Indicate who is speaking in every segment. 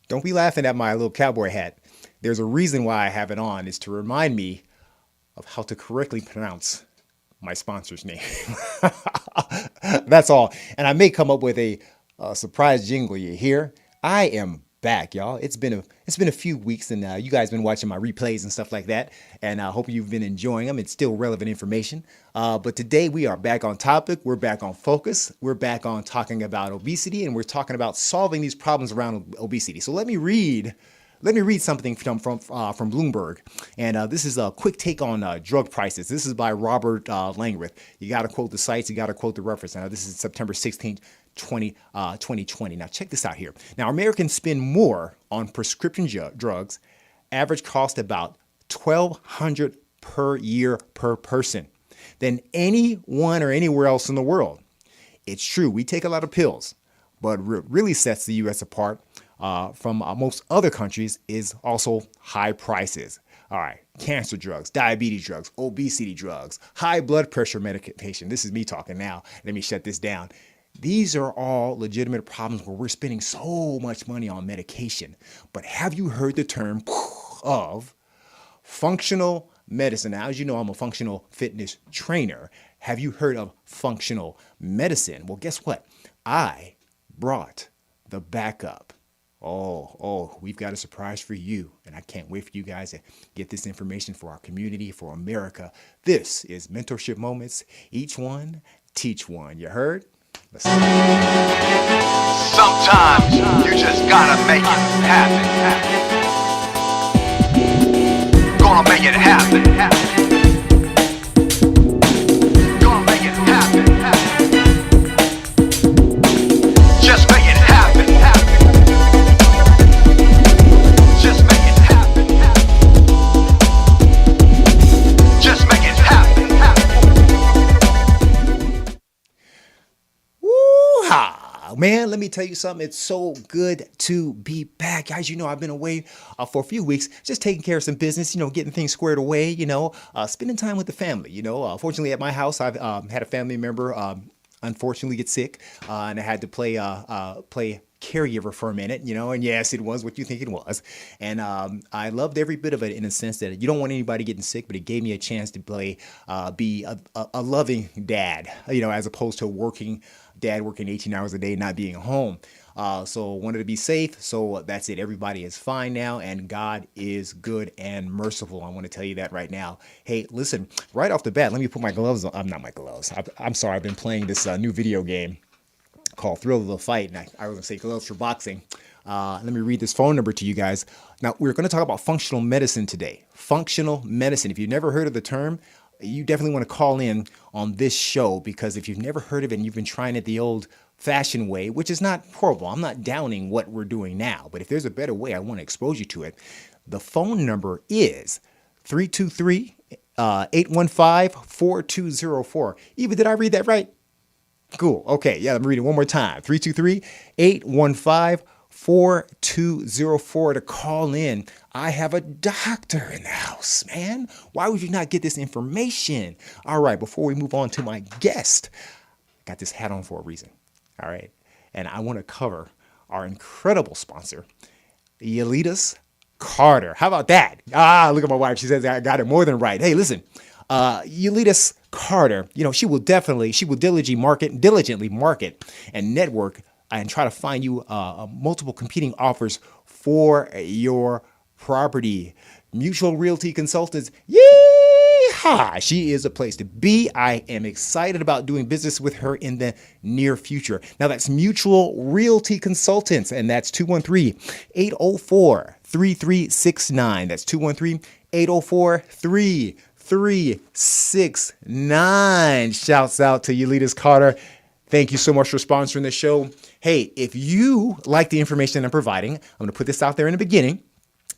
Speaker 1: Don't be laughing at my little cowboy hat. There's a reason why I have it on, is to remind me of how to correctly pronounce my sponsor's name. That's all. And I may come up with a surprise jingle. You hear? I am back, y'all. It's been a few weeks, and you guys been watching my replays and stuff like that, and I hope you've been enjoying them. It's still relevant information. But today we are back on topic. We're back on focus. We're back on talking about obesity, and we're talking about solving these problems around obesity. So let me read something from Bloomberg, and this is a quick take on drug prices. This is by Robert Langworth. You got to quote the sites. You got to quote the reference. Now, this is September 16th, 2020. Now, check this out here. Now, Americans spend more on prescription drugs. Average cost about $1,200 per year per person than anyone or anywhere else in the world. It's true, we take a lot of pills, but what really sets the U.S. apart from most other countries is also high prices. All right, cancer drugs, diabetes drugs, obesity drugs, high blood pressure medication. This is me talking now. Let me shut this down. These are all legitimate problems where we're spending so much money on medication. But have you heard the term of functional medicine? Now, as you know, I'm a functional fitness trainer. Have you heard of functional medicine? Well, guess what? I brought the backup. We've got a surprise for you. And I can't wait for you guys to get this information for our community, for America. This is Mentorship Moments. Each one, teach one. You heard? Let's see.
Speaker 2: Sometimes you just gotta make it happen. Gonna make it happen. Gonna make it happen. Just make it happen. Just make it happen. Just make it happen.
Speaker 1: Woo-ha! Man, let me tell you something. It's so good to be back. Guys, you know, I've been away for a few weeks, just taking care of some business, getting things squared away, spending time with the family. Fortunately at my house, I've had a family member unfortunately get sick, and I had to play caregiver for a minute, and yes, it was what you think it was. And I loved every bit of it, in a sense that you don't want anybody getting sick, but it gave me a chance to be a loving dad, as opposed to working 18 hours a day, not being home. So wanted to be safe. So that's it. Everybody is fine now, and God is good and merciful. I want to tell you that right now. Hey, listen, right off the bat, let me put my gloves on. I'm not my gloves. I'm sorry. I've been playing this new video game called Thrill of the Fight, and I was going to say gloves for boxing. Let me read this phone number to you guys. Now, we're going to talk about functional medicine today. Functional medicine. If you've never heard of the term, you definitely want to call in on this show, because if you've never heard of it and you've been trying it the old-fashioned way, which is not horrible, I'm not downing what we're doing now, but if there's a better way, I want to expose you to it. The phone number is 323-815-4204. Eva, did I read that right? Cool. Okay. Yeah, let me read it one more time. 323-815-4204 to call in. I have a doctor in the house, man. Why would you not get this information? All right. Before we move on to my guest, I got this hat on for a reason. All right. And I want to cover our incredible sponsor, Latisa Carter. How about that? Look at my wife. She says I got it more than right. Hey, listen, Latisa Carter, she will diligently market and network and try to find you multiple competing offers for your property. Mutual Realty Consultants, yeehaw! She is a place to be. I am excited about doing business with her in the near future. Now, that's Mutual Realty Consultants, and that's 213-804-3369. That's 213-804-3369. Shouts out to Latisa Carter. Thank you so much for sponsoring the show. Hey, if you like the information I'm providing, I'm going to put this out there in the beginning.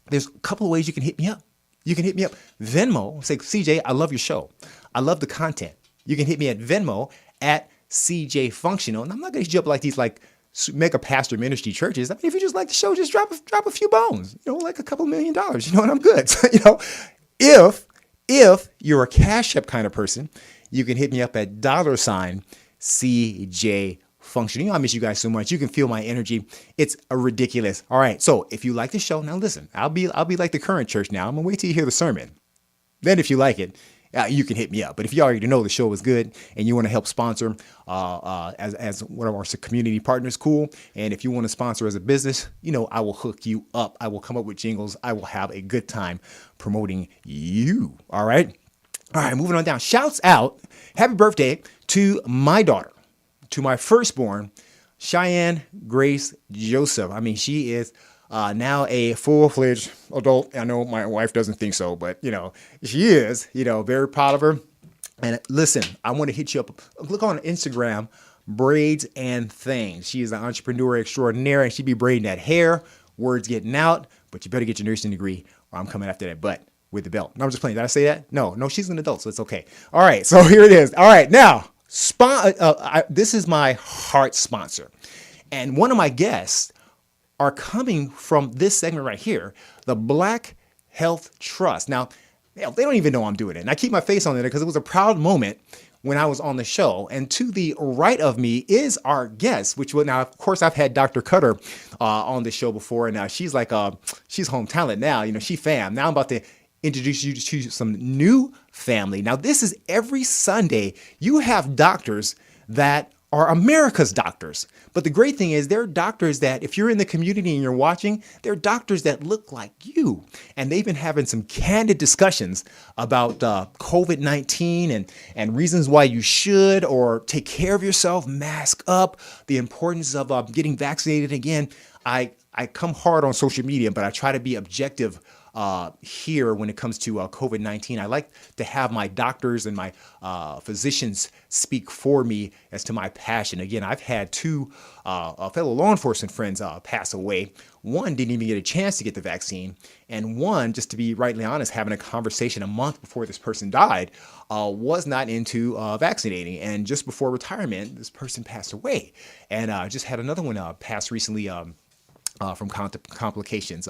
Speaker 1: There's a couple of ways you can hit me up. You can hit me up Venmo. Say, CJ, I love your show. I love the content. You can hit me at Venmo at CJ Functional. And I'm not going to hit you up like these mega pastor ministry churches. I mean, if you just like the show, just drop a few bones, like a couple $1 million, and I'm good. So, if you're a Cash App kind of person, you can hit me up at $CJ functioning. I miss you guys so much. You can feel my energy. It's ridiculous. All right. So if you like the show, now listen, I'll be like the current church now. I'm gonna wait till you hear the sermon. Then if you like it, you can hit me up. But if you already know the show is good and you want to help sponsor as one of our community partners, cool. And if you want to sponsor as a business, I will hook you up. I will come up with jingles. I will have a good time promoting you. All right. All right. Moving on down. Shouts out. Happy birthday to my daughter, to my firstborn, Cheyenne Grace Joseph. I mean, she is now a full-fledged adult. I know my wife doesn't think so, but, she is, very proud of her. And listen, I want to hit you up. Look on Instagram, Braids and Things. She is an entrepreneur extraordinaire, and she be braiding that hair. Words getting out, but you better get your nursing degree or I'm coming after that butt with the belt. No, I'm just playing. Did I say that? No, she's an adult, so it's okay. All right, so here it is. All right, now, this is my heart sponsor. And one of my guests are coming from this segment right here, the Black Health Trust. Now, they don't even know I'm doing it. And I keep my face on it because it was a proud moment when I was on the show. And to the right of me is our guest, now, of course, I've had Dr. Cutter on the show before. And now she's like, she's home talent now. She fam. Now I'm about to introduce you to some new family. Now, this is every Sunday. You have doctors that are America's doctors. But the great thing is they're doctors that, if you're in the community and you're watching, they're doctors that look like you. And they've been having some candid discussions about COVID-19 and reasons why you should or take care of yourself, mask up, the importance of getting vaccinated. Again, I come hard on social media, but I try to be objective here when it comes to COVID-19. I like to have my doctors and my physicians speak for me as to my passion. Again, I've had two fellow law enforcement friends pass away. One didn't even get a chance to get the vaccine. And one, just to be rightly honest, having a conversation a month before this person died, was not into vaccinating. And just before retirement, this person passed away. And just had another one pass recently from complications.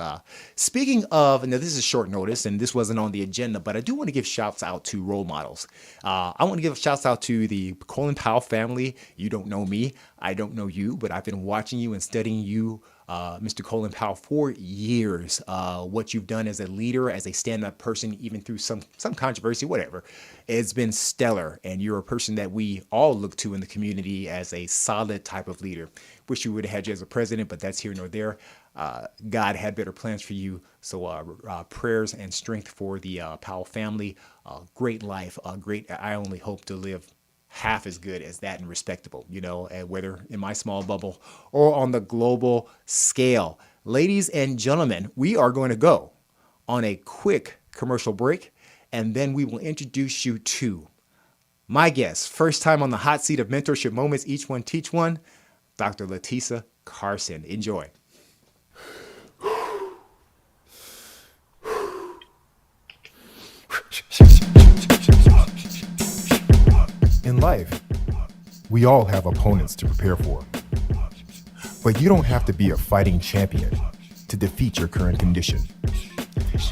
Speaker 1: Speaking of, now this is short notice and this wasn't on the agenda, but I do want to give shouts out to role models. I want to give shouts out to the Colin Powell family. You don't know me. I don't know you, but I've been watching you and studying you, Mr. Colin Powell, for years. What you've done as a leader, as a stand-up person, even through some controversy, whatever, it's been stellar. And you're a person that we all look to in the community as a solid type of leader. Wish we would have had you as a president, but that's here nor there. God had better plans for you. So prayers and strength for the Powell family. Great life. I only hope to live half as good as that and respectable, and whether in my small bubble or on the global scale. Ladies and gentlemen, we are going to go on a quick commercial break, and then we will introduce you to my guest, first time on the hot seat of Mentorship Moments, Each One Teach One, Dr. Latisa Carson. Enjoy.
Speaker 3: In life, we all have opponents to prepare for. But you don't have to be a fighting champion to defeat your current condition.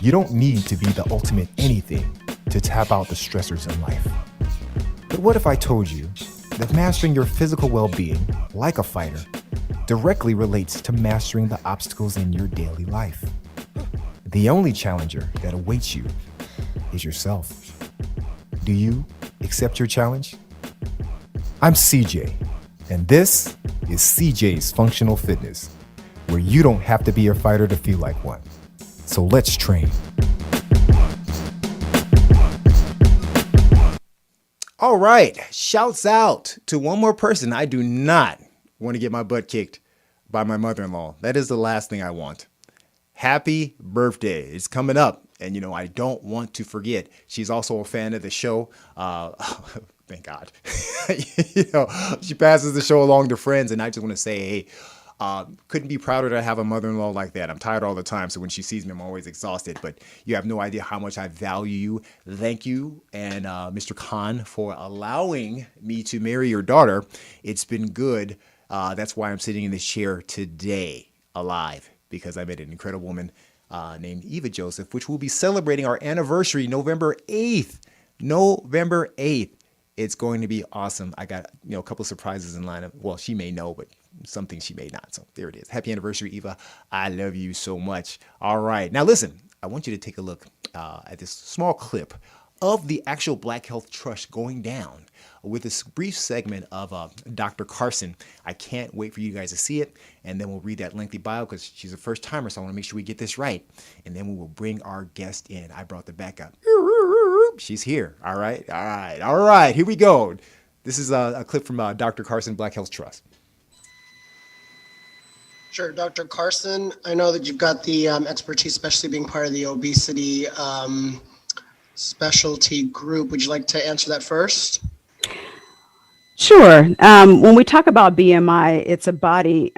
Speaker 3: You don't need to be the ultimate anything to tap out the stressors in life. But what if I told you that mastering your physical well-being, like a fighter, directly relates to mastering the obstacles in your daily life? The only challenger that awaits you is yourself. Do you accept your challenge? I'm CJ, and this is CJ's Functional Fitness, where you don't have to be a fighter to feel like one. So let's train.
Speaker 1: All right. Shouts out to one more person. I do not want to get my butt kicked by my mother-in-law. That is the last thing I want. Happy birthday. It's coming up. And, I don't want to forget. She's also a fan of the show. Thank God. She passes the show along to friends. And I just want to say, hey, couldn't be prouder to have a mother-in-law like that. I'm tired all the time. So when she sees me, I'm always exhausted. But you have no idea how much I value you. Thank you. And Mr. Khan, for allowing me to marry your daughter. It's been good. That's why I'm sitting in this chair today alive, because I met an incredible woman named Eva Joseph, which will be celebrating our anniversary November 8th. November 8th. It's going to be awesome. I got, a couple surprises in line. Well, she may know, but some things she may not. So there it is. Happy anniversary, Eva. I love you so much. All right. Now listen, I want you to take a look at this small clip of the actual Black Health Trust going down with this brief segment of Dr. Carson. I can't wait for you guys to see it. And then we'll read that lengthy bio because she's a first timer. So I want to make sure we get this right. And then we will bring our guest in. I brought the backup. She's here. All right. All right. All right. Here we go. This is a clip from Dr. Carson, Black Health Trust.
Speaker 4: Sure, Dr. Carson, I know that you've got the expertise, especially being part of the obesity specialty group. Would you like to answer that first?
Speaker 5: Sure. When we talk about BMI, it's a body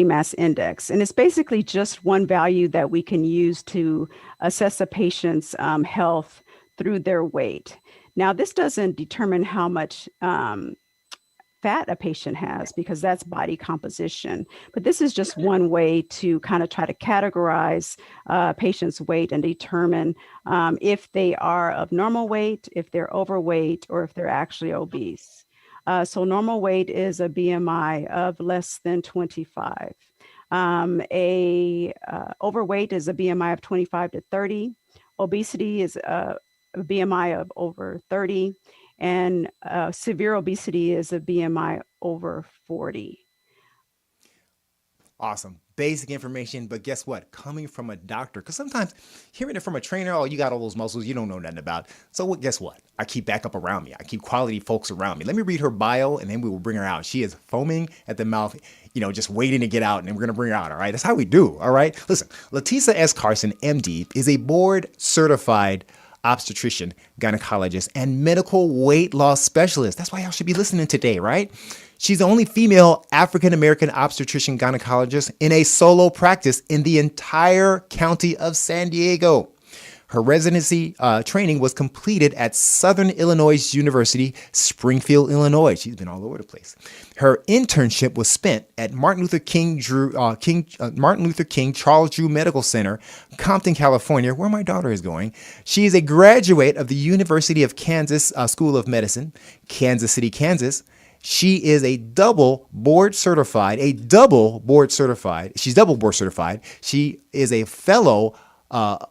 Speaker 5: mass index, and it's basically just one value that we can use to assess a patient's health through their weight. Now, this doesn't determine how much fat a patient has, because that's body composition. But this is just one way to kind of try to categorize patient's weight and determine if they are of normal weight, if they're overweight, or if they're actually obese. So normal weight is a BMI of less than 25. Overweight is a BMI of 25 to 30. Obesity is a BMI of over 30. And severe obesity is a BMI over 40.
Speaker 1: Awesome. Basic information, but guess what? Coming from a doctor, because sometimes hearing it from a trainer, oh, you got all those muscles you don't know nothing about. So guess what? I keep backup around me. I keep quality folks around me. Let me read her bio, and then we will bring her out. She is foaming at the mouth, just waiting to get out, and then we're going to bring her out, all right? That's how we do, all right? Listen, Latisa S. Carson, MD, is a board-certified obstetrician, gynecologist, and medical weight loss specialist. That's why y'all should be listening today, right? She's the only female African-American obstetrician gynecologist in a solo practice in the entire county of San Diego. Her residency training was completed at Southern Illinois University, Springfield, Illinois. She's been all over the place. Her internship was spent at Martin Luther King Charles Drew Medical Center, Compton, California, where my daughter is going. She is a graduate of the University of Kansas School of Medicine, Kansas City, Kansas. She is she's double board certified. She is a fellow of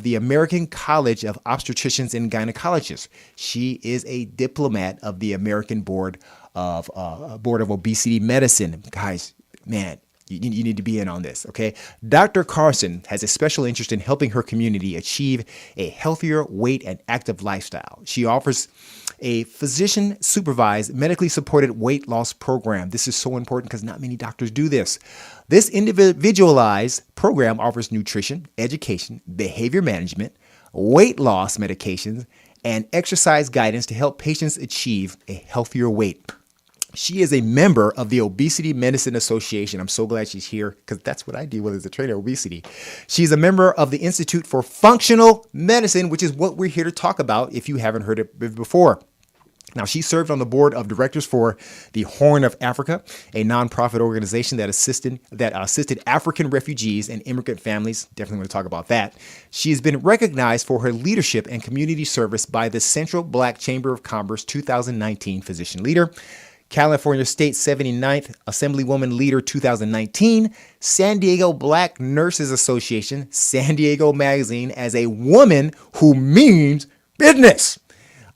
Speaker 1: the American College of Obstetricians and Gynecologists. She is a diplomat of the American Board of Obesity Medicine. Guys, man, you need to be in on this, okay? Dr. Carson has a special interest in helping her community achieve a healthier weight and active lifestyle. She offers a physician-supervised, medically supported weight loss program. This is so important because not many doctors do this. This individualized program offers nutrition, education, behavior management, weight loss medications, and exercise guidance to help patients achieve a healthier weight. She is a member of the Obesity Medicine Association. I'm so glad she's here because that's what I deal with as a trainer, obesity. She's a member of the Institute for Functional Medicine, which is what we're here to talk about if you haven't heard it before. Now, she served on the board of directors for the Horn of Africa, a nonprofit organization that assisted African refugees and immigrant families. Definitely want to talk about that. She has been recognized for her leadership and community service by the Central Black Chamber of Commerce 2019 Physician Leader, California State 79th Assemblywoman Leader 2019, San Diego Black Nurses Association, San Diego Magazine as a woman who means business.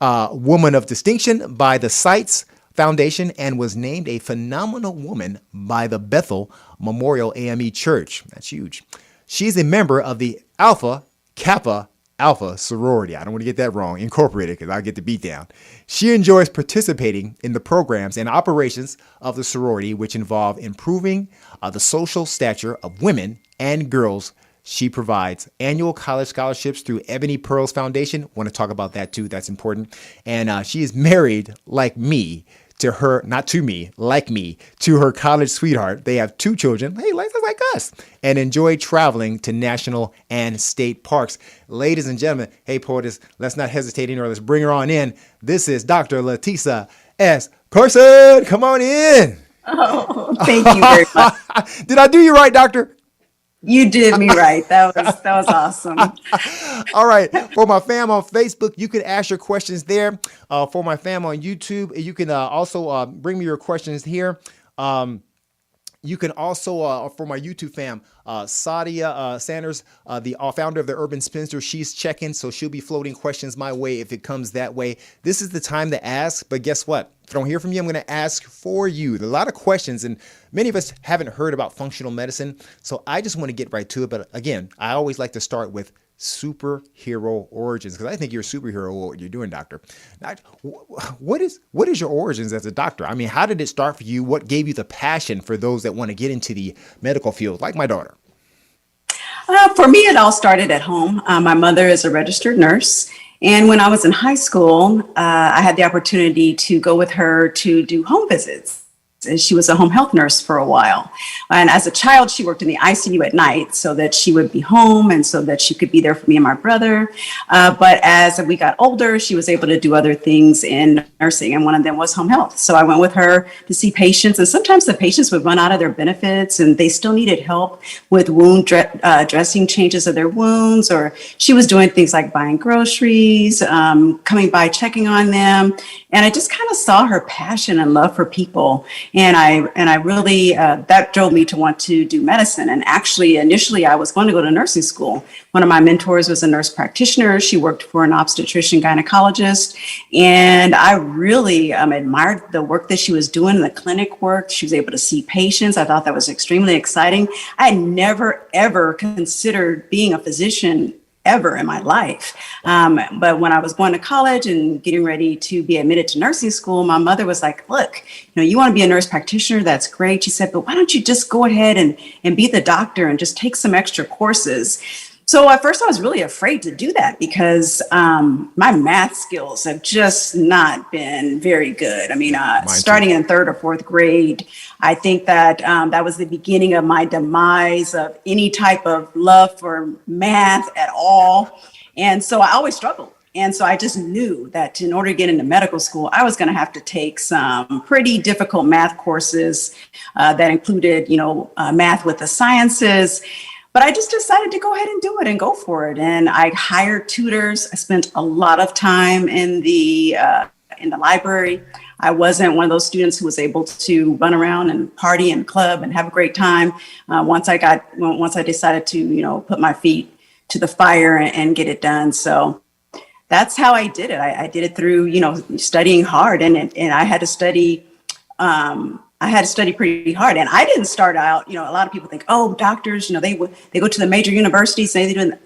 Speaker 1: Woman of Distinction by the Sites Foundation, and was named a Phenomenal Woman by the Bethel Memorial AME Church. That's huge. She's a member of the Alpha Kappa Alpha sorority. I don't want to get that wrong. Incorporated, because I'll get the beat down. She enjoys participating in the programs and operations of the sorority, which involve improving the social stature of women and girls. She provides annual college scholarships through Ebony Pearls Foundation. Want to talk about that too. That's important. And she is married like me to her, not to me, like me, to her college sweetheart. They have 2 children. Hey, like us. And enjoy traveling to national and state parks. Ladies and gentlemen, hey, poetess, let's not hesitate anymore. Let's bring her on in. This is Dr. Latisa S. Carson. Come on in.
Speaker 6: Oh, thank you very much.
Speaker 1: Did I do you right, doctor?
Speaker 6: You did me right. That was awesome.
Speaker 1: All right. For my fam on Facebook, you can ask your questions there. For my fam on YouTube, you can also bring me your questions here. You can also, for my YouTube fam, Sadia Sanders, the founder of the Urban Spinster, she's checking, so she'll be floating questions my way if it comes that way. This is the time to ask, but guess what? If I don't hear from you, I'm going to ask for you. There are a lot of questions, and many of us haven't heard about functional medicine, so I just want to get right to it. But again, I always like to start with superhero origins, because I think you're a superhero what you're doing, doctor. Now, what is your origins as a doctor? I mean, how did it start for you? What gave you the passion for those that want to get into the medical field, like my daughter?
Speaker 6: For me, it all started at home. My mother is a registered nurse. And when I was in high school, I had the opportunity to go with her to do home visits. And she was a home health nurse for a while. And as a child, she worked in the ICU at night so that she would be home and so that she could be there for me and my brother. But as we got older, she was able to do other things in nursing, and one of them was home health. So I went with her to see patients, and sometimes the patients would run out of their benefits and they still needed help with wound dressing changes of their wounds, or she was doing things like buying groceries, coming by, checking on them. And I just kind of saw her passion and love for people. And I really, that drove me to want to do medicine. And actually, initially, I was going to go to nursing school. One of my mentors was a nurse practitioner. She worked for an obstetrician gynecologist. And I really admired the work that she was doing, the clinic work. She was able to see patients. I thought that was extremely exciting. I had never, ever considered being a physician ever in my life. But when I was going to college and getting ready to be admitted to nursing school, my mother was like, look, you want to be a nurse practitioner? That's great. She said, but why don't you just go ahead and be the doctor and just take some extra courses? So at first I was really afraid to do that because my math skills have just not been very good. I mean, starting in third or fourth grade, I think that that was the beginning of my demise of any type of love for math at all. And so I always struggled. And so I just knew that in order to get into medical school, I was going to have to take some pretty difficult math courses that included, math with the sciences. But I just decided to go ahead and do it and go for it. And I hired tutors. I spent a lot of time in the library. I wasn't one of those students who was able to run around and party and club and have a great time. Once I decided to, put my feet to the fire and get it done. So that's how I did it. I did it through, studying hard, and I had to study. I had to study pretty hard, and I didn't start out. A lot of people think, oh, doctors, they go to the major universities.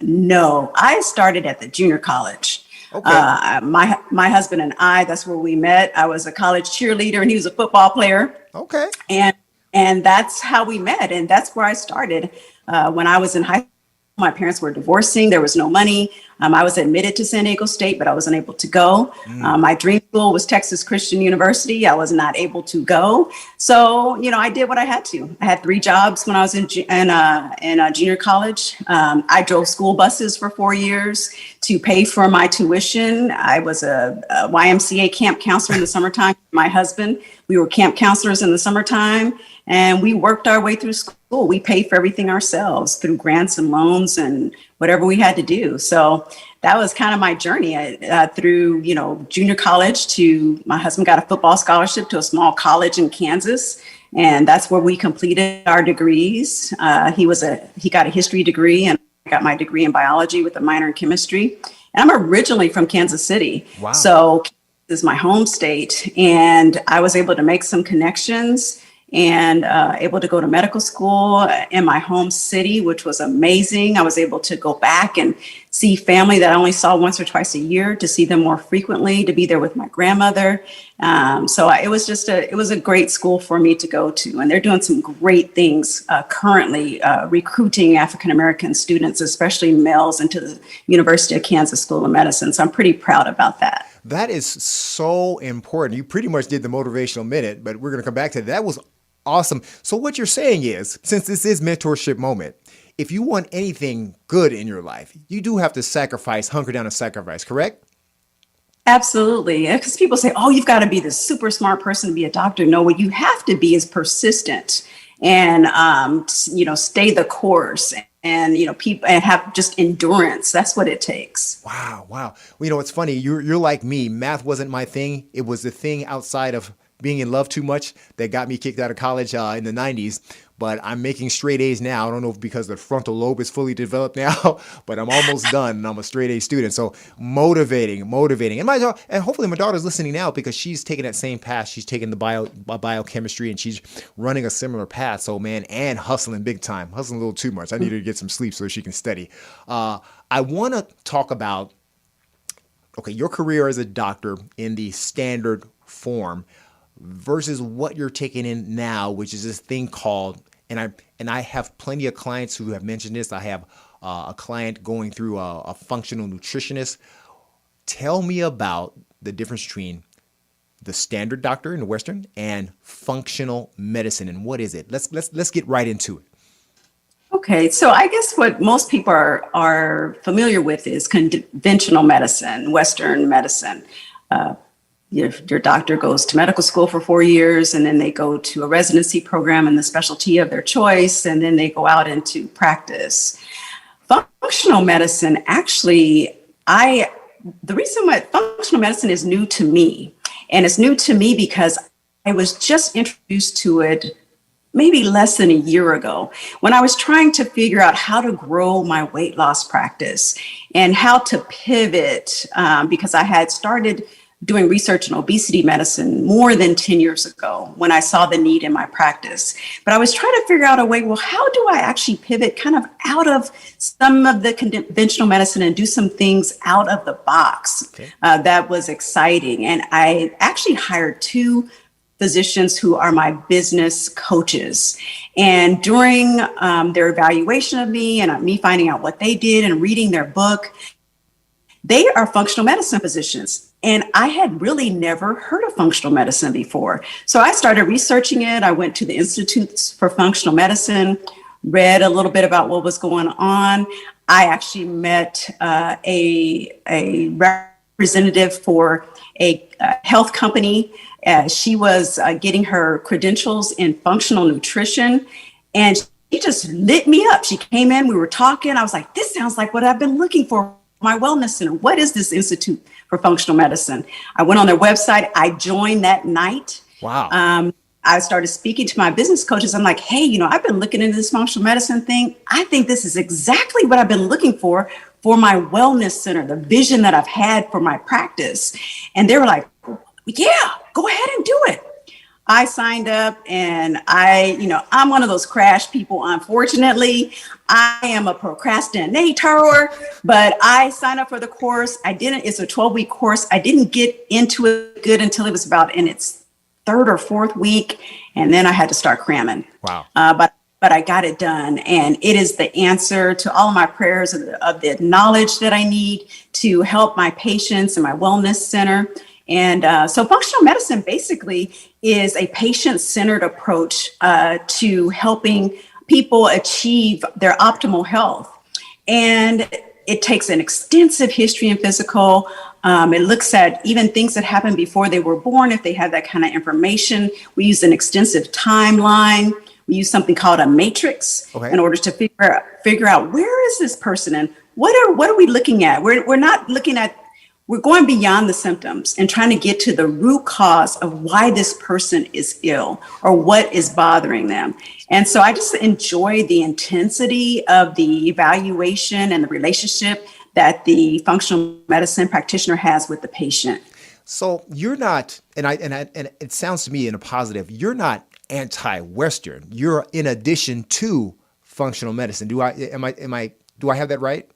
Speaker 6: No, I started at the junior college. Okay. My husband and I, that's where we met. I was a college cheerleader, and he was a football player.
Speaker 1: Okay,
Speaker 6: and that's how we met, and that's where I started. When I was in high school, my parents were divorcing. There was no money. I was admitted to San Diego State, but I wasn't able to go. My dream school was Texas Christian University. I was not able to go. So, I did what I had to. I had 3 jobs when I was in junior college. I drove school buses for 4 years to pay for my tuition. I was a YMCA camp counselor in the summertime. My husband, we were camp counselors in the summertime, and we worked our way through school. We paid for everything ourselves through grants and loans and whatever we had to do. So that was kind of my journey through, junior college to my husband got a football scholarship to a small college in Kansas. And that's where we completed our degrees. He got a history degree, and I got my degree in biology with a minor in chemistry. And I'm originally from Kansas City. Wow. So Kansas is my home state. And I was able to make some connections and able to go to medical school in my home city, which was amazing. I was able to go back and see family that I only saw once or twice a year, to see them more frequently, to be there with my grandmother. So it was a great school for me to go to. And they're doing some great things currently, recruiting African-American students, especially males, into the University of Kansas School of Medicine. So I'm pretty proud about that.
Speaker 1: That is so important. You pretty much did the motivational minute, but we're going to come back to that. That was awesome. So what you're saying is, since this is Mentorship Moment, if you want anything good in your life, you do have to hunker down and sacrifice, correct?
Speaker 6: Absolutely. Because people say, oh, you've got to be this super smart person to be a doctor. No, what you have to be is persistent and, stay the course and people, and have just endurance. That's what it takes.
Speaker 1: Wow, wow. Well, you know, it's funny. You're like me. Math wasn't my thing. It was the thing outside of being in love too much that got me kicked out of college in the 90s. But I'm making straight A's now. I don't know if because the frontal lobe is fully developed now, but I'm almost done and I'm a straight A student. So motivating. And hopefully my daughter's listening now because she's taking that same path. She's taking the biochemistry and she's running a similar path. So man, and hustling big time, hustling a little too much. I need her to get some sleep so she can study. I want to talk about, okay, your career as a doctor in the standard form versus what you're taking in now, which is this thing called, and I have plenty of clients who have mentioned this. I have a client going through a functional nutritionist. Tell me about the difference between the standard doctor in the Western and functional medicine, and what is it? Let's get right into it.
Speaker 6: Okay, so I guess what most people are familiar with is conventional medicine, Western medicine. Your doctor goes to medical school for 4 years, and then they go to a residency program in the specialty of their choice, and then they go out into practice. Functional medicine, actually, the reason why functional medicine is new to me, and it's new to me because I was just introduced to it maybe less than a year ago when I was trying to figure out how to grow my weight loss practice and how to pivot, because I had started doing research in obesity medicine more than 10 years ago when I saw the need in my practice. But I was trying to figure out a way, well, how do I actually pivot kind of out of some of the conventional medicine and do some things out of the box? Okay. That was exciting. And I actually hired 2 physicians who are my business coaches. And during their evaluation of me and me finding out what they did and reading their book, they are functional medicine physicians. And I had really never heard of functional medicine before. So I started researching it. I went to the Institutes for Functional Medicine, read a little bit about what was going on. I actually met a representative for a health company. She was getting her credentials in functional nutrition, and she just lit me up. She came in, we were talking. I was like, this sounds like what I've been looking for. My wellness center. What is this Institute for Functional Medicine? I went on their website. I joined that night.
Speaker 1: Wow.
Speaker 6: I started speaking to my business coaches. I'm like, hey, I've been looking into this functional medicine thing. I think this is exactly what I've been looking for my wellness center, the vision that I've had for my practice. And they were like, yeah, go ahead and do it. I signed up, and I'm one of those crash people. Unfortunately, I am a procrastinator, but I signed up for the course. It's a 12-week course. I didn't get into it good until it was about in its 3rd or 4th week. And then I had to start cramming.
Speaker 1: Wow.
Speaker 6: But I got it done. And it is the answer to all of my prayers of the knowledge that I need to help my patients in my wellness center. And so functional medicine basically is a patient-centered approach to helping people achieve their optimal health. And it takes an extensive history and physical. It looks at even things that happened before they were born, if they have that kind of information. We use an extensive timeline. We use something called a matrix in order to figure out where is this person and what are we looking at? We're not looking at. We're going beyond the symptoms and trying to get to the root cause of why this person is ill or what is bothering them. And so I just enjoy the intensity of the evaluation and the relationship that the functional medicine practitioner has with the patient.
Speaker 1: So you're not, and it sounds to me in a positive, you're not anti-Western. You're in addition to functional medicine. Do I have that right?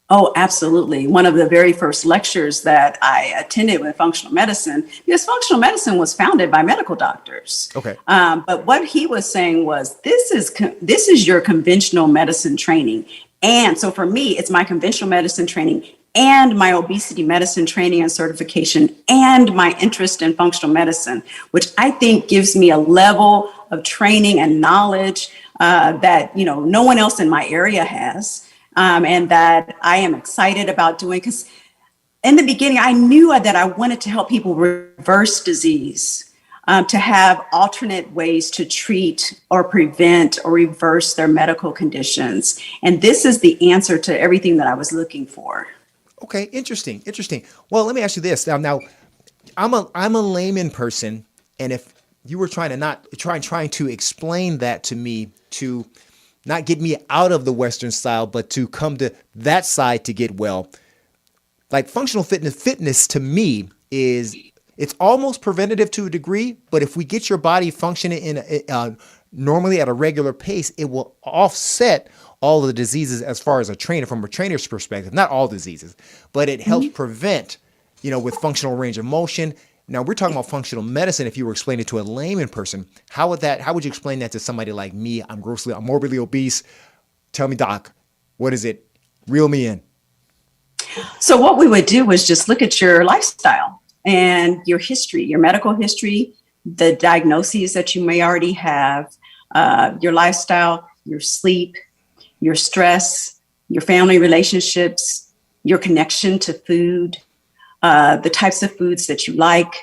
Speaker 6: Oh, absolutely. One of the very first lectures that I attended with functional medicine, because functional medicine was founded by medical doctors.
Speaker 1: Okay.
Speaker 6: But what he was saying was, this is your conventional medicine training. And so for me, it's my conventional medicine training and my obesity medicine training and certification and my interest in functional medicine, which I think gives me a level of training and knowledge that, no one else in my area has. And that I am excited about doing, because in the beginning, I knew that I wanted to help people reverse disease. to have alternate ways to treat or prevent or reverse their medical conditions. And this is the answer to everything that I was looking for.
Speaker 1: Okay, interesting, interesting. Well, let me ask you this. Now, I'm a layman person, and if you were trying to explain that to me, to not get me out of the Western style, but to come to that side to get well, like functional fitness to me is, it's almost preventative to a degree, but if we get your body functioning normally at a regular pace, it will offset all the diseases as far as from a trainer's perspective. Not all diseases, but it helps prevent, with functional range of motion. Now we're talking about functional medicine. If you were explaining it to a layman person, how would you explain that to somebody like me? I'm morbidly obese. Tell me, doc, what is it? Reel me in.
Speaker 6: So what we would do was just look at your lifestyle and your history, your medical history, the diagnoses that you may already have, your lifestyle, your sleep, your stress, your family relationships, your connection to food, the types of foods that you like.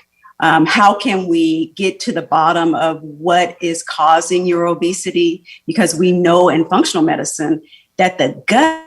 Speaker 6: How can we get to the bottom of what is causing your obesity? Because we know in functional medicine that the gut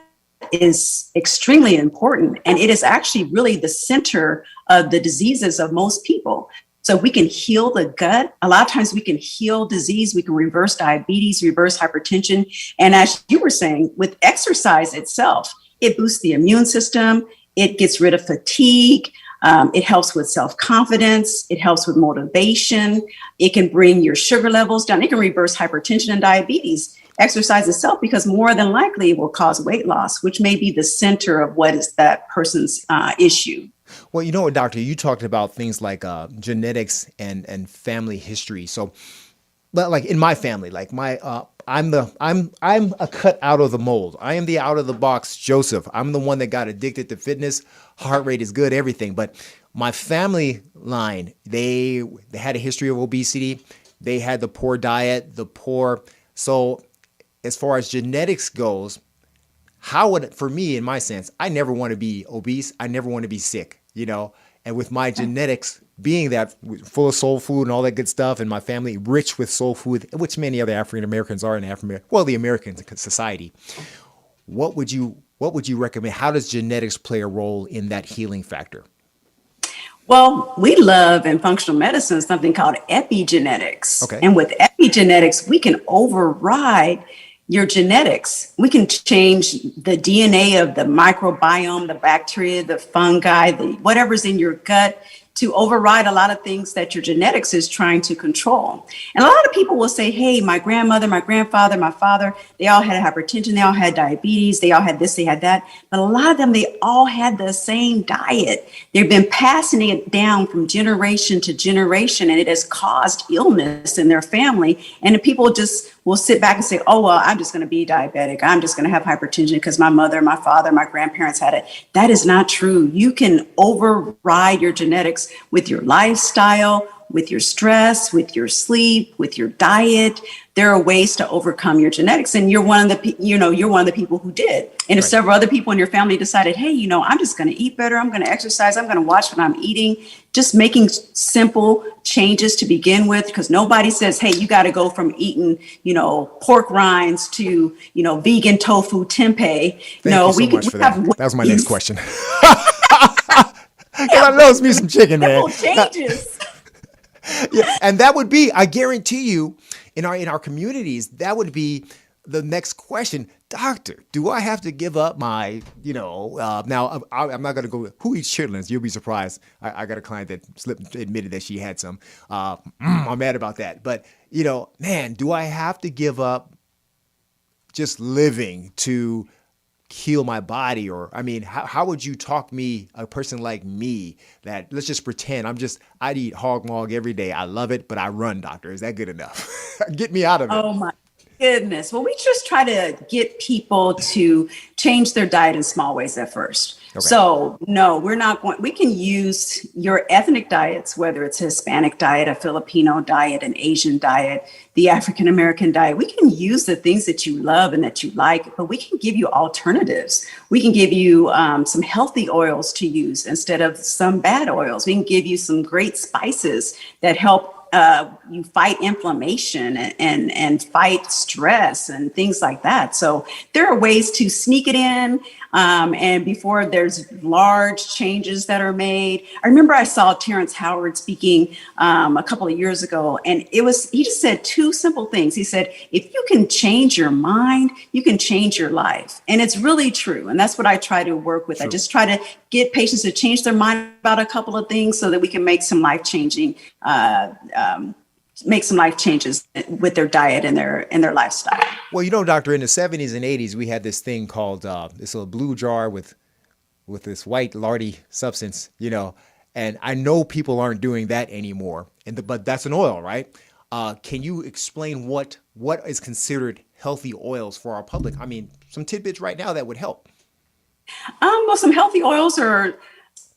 Speaker 6: is extremely important, and it is actually really the center of the diseases of most people. So we can heal the gut. A lot of times we can heal disease. We can reverse diabetes, reverse hypertension. And as you were saying, with exercise itself, it boosts the immune system. It gets rid of fatigue. It helps with self-confidence. It helps with motivation. It can bring your sugar levels down. It can reverse hypertension and diabetes. Exercise itself, because more than likely it will cause weight loss, which may be the center of what is that person's issue.
Speaker 1: Well, you know what, doctor, you talked about things like genetics and family history. So, but like in my family, like I'm a cut out of the mold. I am the out of the box Joseph. I'm the one that got addicted to fitness. Heart rate is good, everything. But my family line, they had a history of obesity. They had the poor diet, so as far as genetics goes, for me, in my sense, I never want to be obese. I never want to be sick, and with my genetics being that full of soul food and all that good stuff, and my family rich with soul food, which many other African Americans are in the American society, what would you recommend? How does genetics play a role in that healing factor?
Speaker 6: Well, we love in functional medicine something called epigenetics.
Speaker 1: Okay.
Speaker 6: And with epigenetics, we can override your genetics. We can change the DNA of the microbiome, the bacteria, the fungi, whatever's in your gut, to override a lot of things that your genetics is trying to control. And a lot of people will say, hey, my grandmother, my grandfather, my father, they all had hypertension, they all had diabetes, they all had this, they had that. But a lot of them, they all had the same diet. They've been passing it down from generation to generation, and it has caused illness in their family. And the people just will sit back and say, oh, well, I'm just going to be diabetic. I'm just going to have hypertension because my mother, my father, my grandparents had it. That is not true. You can override your genetics with your lifestyle, with your stress, with your sleep, with your diet. There are ways to overcome your genetics. And you're one of the people who did. And if several other people in your family decided, hey, I'm just going to eat better, I'm going to exercise, I'm going to watch what I'm eating, just making simple changes to begin with, because nobody says, hey, you got to go from eating, pork rinds to, vegan tofu tempeh.
Speaker 1: Thank you so much for that. That was my next question. I love me some chicken, man.
Speaker 6: Changes.
Speaker 1: Yeah, and that would be, I guarantee you, in our communities, that would be the next question. Doctor, do I have to give up my, now I'm not going to go, who eats chitlins? You'll be surprised. I got a client that admitted that she had some. I'm mad about that. But, man, do I have to give up just living to heal my body? Or, how would you talk me, a person like me, that let's just pretend I'd eat hog mog every day. I love it, but I run, doctor. Is that good enough? Get me out of it.
Speaker 6: Oh my goodness. Well, we just try to get people to change their diet in small ways at first. Okay. So no, we can use your ethnic diets, whether it's a Hispanic diet, a Filipino diet, an Asian diet, the African American diet. We can use the things that you love and that you like, but we can give you alternatives. We can give you some healthy oils to use instead of some bad oils. We can give you some great spices that help you fight inflammation and fight stress and things like that. So there are ways to sneak it in. And before there's large changes that are made. I remember I saw Terrence Howard speaking a couple of years ago, and he just said two simple things. He said, if you can change your mind, you can change your life. And it's really true. And that's what I try to work with. True. I just try to get patients to change their mind about a couple of things so that we can make some life-changing make some life changes with their diet and their lifestyle.
Speaker 1: Well, you know, doctor, in the 70s and 80s, we had this thing called this little blue jar with this white lardy substance, you know, and I know people aren't doing that anymore. But that's an oil, right? Can you explain what is considered healthy oils for our public? I mean, some tidbits right now that would help.
Speaker 6: Well, some healthy oils are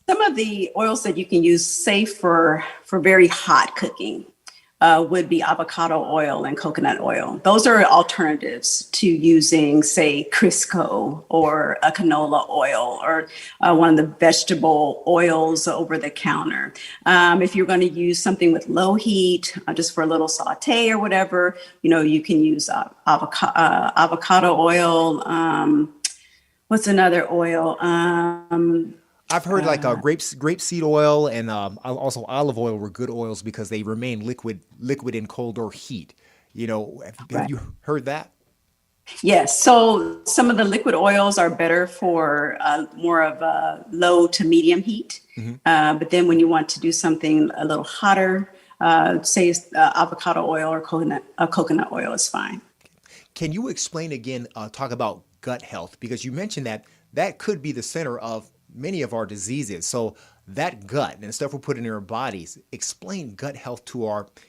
Speaker 6: some of the oils that you can use safe for very hot cooking. Would be avocado oil and coconut oil. Those are alternatives to using, say, Crisco or a canola oil or one of the vegetable oils over the counter. If you're going to use something with low heat, just for a little saute or whatever, you know, you can use avocado oil. What's another oil?
Speaker 1: I've heard like grapeseed oil and also olive oil were good oils because they remain liquid in cold or heat. You know, have you heard that?
Speaker 6: Yes. So some of the liquid oils are better for more of a low to medium heat. Mm-hmm. But then when you want to do something a little hotter, say avocado oil or coconut oil is fine.
Speaker 1: Can you explain again, talk about gut health? Because you mentioned that could be the center of many of our diseases. So that gut and the stuff we put in our bodies, explain gut health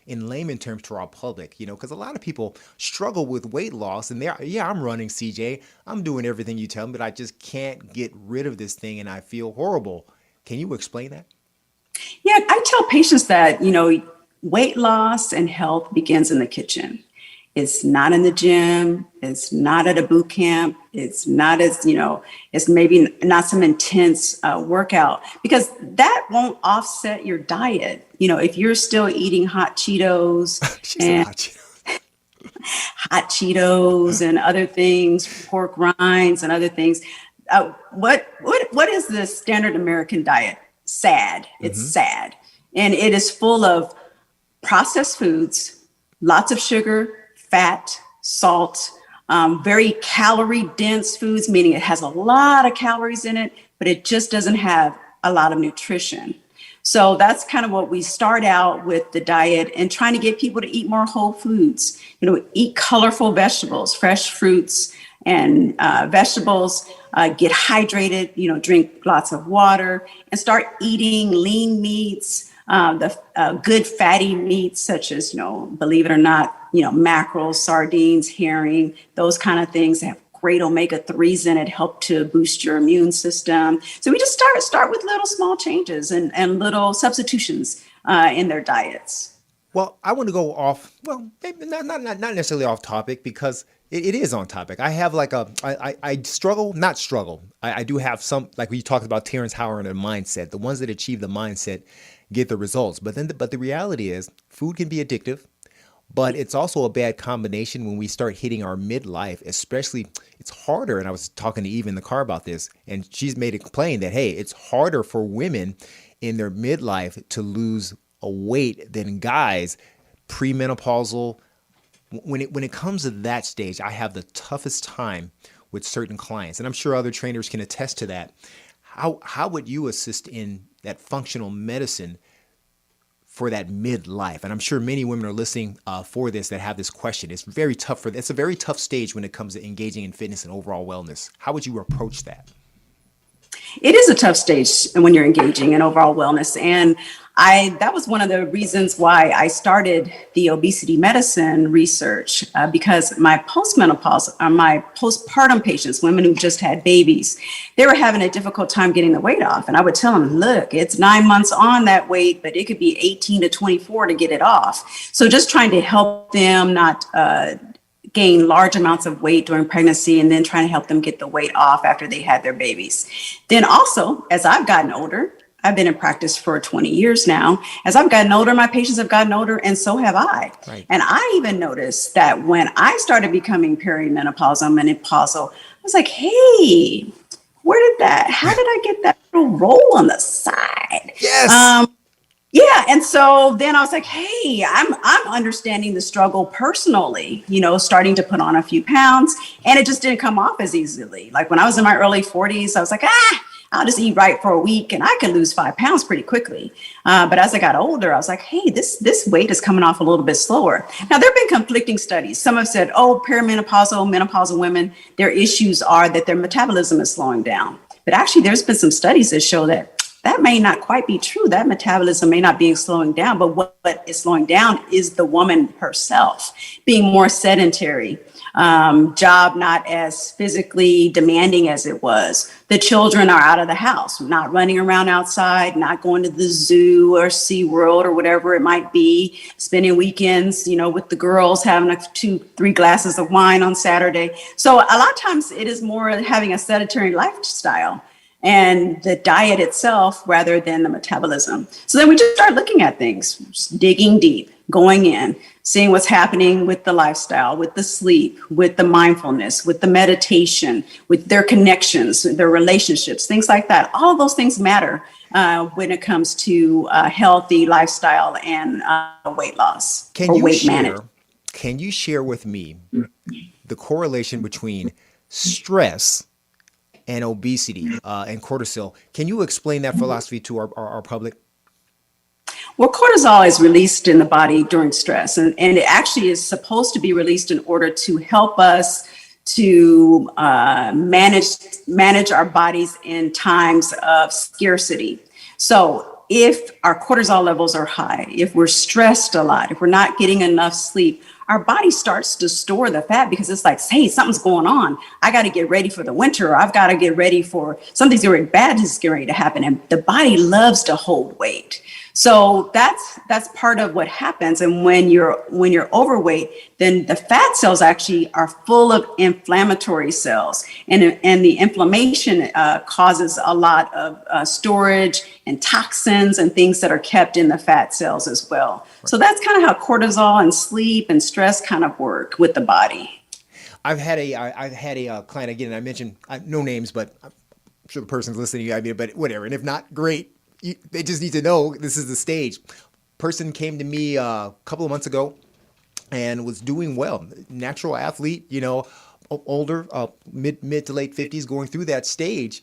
Speaker 1: in layman terms to our public, you know, because a lot of people struggle with weight loss and I'm running, CJ, I'm doing everything you tell me, but I just can't get rid of this thing and I feel horrible. Can you explain that?
Speaker 6: Yeah, I tell patients that, you know, weight loss and health begins in the kitchen. It's not in the gym. It's not at a boot camp. It's not as, you know, it's maybe not some intense workout because that won't offset your diet. You know, if you're still eating hot Cheetos and hot Cheetos and other things, pork rinds and other things, what is the standard American diet? Sad. It's sad. And it is full of processed foods, lots of sugar, fat, salt, very calorie dense foods, meaning it has a lot of calories in it, but it just doesn't have a lot of nutrition. So that's kind of what we start out with the diet and trying to get people to eat more whole foods, you know, eat colorful vegetables, fresh fruits and vegetables, get hydrated, you know, drink lots of water and start eating lean meats, the good fatty meats such as, you know, believe it or not, you know, mackerel, sardines, herring, those kind of things that have great omega-3s in it, help to boost your immune system. So we just start with little small changes and little substitutions in their diets.
Speaker 1: Well, I want to go off, well, maybe not necessarily off topic because it is on topic. I have like I struggle. I do have some, like we talked about Terrence Howard and mindset. The ones that achieve the mindset get the results. But the reality is food can be addictive, but it's also a bad combination when we start hitting our midlife, especially it's harder. And I was talking to Eve in the car about this, and she's made it plain that, hey, it's harder for women in their midlife to lose a weight than guys premenopausal. When it comes to that stage, I have the toughest time with certain clients, and I'm sure other trainers can attest to that. How would you assist in that functional medicine for that midlife? And I'm sure many women are listening for this that have this question. It's very tough it's a very tough stage when it comes to engaging in fitness and overall wellness. How would you approach that?
Speaker 6: It is a tough stage when you're engaging in overall wellness. And that was one of the reasons why I started the obesity medicine research, because my postmenopausal, my postpartum patients, women who just had babies, they were having a difficult time getting the weight off. And I would tell them, look, it's 9 months on that weight, but it could be 18 to 24 to get it off. So just trying to help them not gain large amounts of weight during pregnancy and then trying to help them get the weight off after they had their babies. Then also, as I've gotten older, I've been in practice for 20 years now. As I've gotten older, my patients have gotten older, and so have I.
Speaker 1: Right.
Speaker 6: And I even noticed that when I started becoming perimenopausal, menopausal, I was like, hey, how did I get that little roll on the side?
Speaker 1: Yes.
Speaker 6: Yeah. And so then I was like, hey, I'm understanding the struggle personally, starting to put on a few pounds, and it just didn't come off as easily. Like when I was in my early 40s, I was like, I'll just eat right for a week and I can lose 5 pounds pretty quickly. But as I got older, I was like, hey, this weight is coming off a little bit slower. Now, there have been conflicting studies. Some have said, perimenopausal, menopausal women, their issues are that their metabolism is slowing down. But actually, there's been some studies that show that may not quite be true. That metabolism may not be slowing down, but what is slowing down is the woman herself being more sedentary, job not as physically demanding as it was. The children are out of the house, not running around outside, not going to the zoo or SeaWorld or whatever it might be, spending weekends, with the girls, having 2-3 glasses of wine on Saturday. So a lot of times it is more having a sedentary lifestyle and the diet itself rather than the metabolism. So then we just start looking at things, digging deep, going in, seeing what's happening with the lifestyle, with the sleep, with the mindfulness, with the meditation, with their connections, their relationships, things like that. All those things matter when it comes to healthy lifestyle and weight loss or weight management.
Speaker 1: Can you share with me the correlation between stress and obesity and cortisol? Can you explain that philosophy to our public?
Speaker 6: Well, cortisol is released in the body during stress, and it actually is supposed to be released in order to help us to manage our bodies in times of scarcity. So if our cortisol levels are high, if we're stressed a lot, if we're not getting enough sleep, our body starts to store the fat because it's like, hey, something's going on. I got to get ready for the winter, or I've got to get ready for something's very bad is going to happen. And the body loves to hold weight. So that's part of what happens. And when you're overweight, then the fat cells actually are full of inflammatory cells, and the inflammation causes a lot of storage and toxins and things that are kept in the fat cells as well. Right. So that's kind of how cortisol and sleep and stress kind of work with the body.
Speaker 1: I've had a client, again, I mentioned no names, but I'm sure the person's listening. I mean, but whatever. And if not, great. They just need to know this is the stage. Person came to me a couple of months ago and was doing well. Natural athlete, older, mid to late 50s, going through that stage.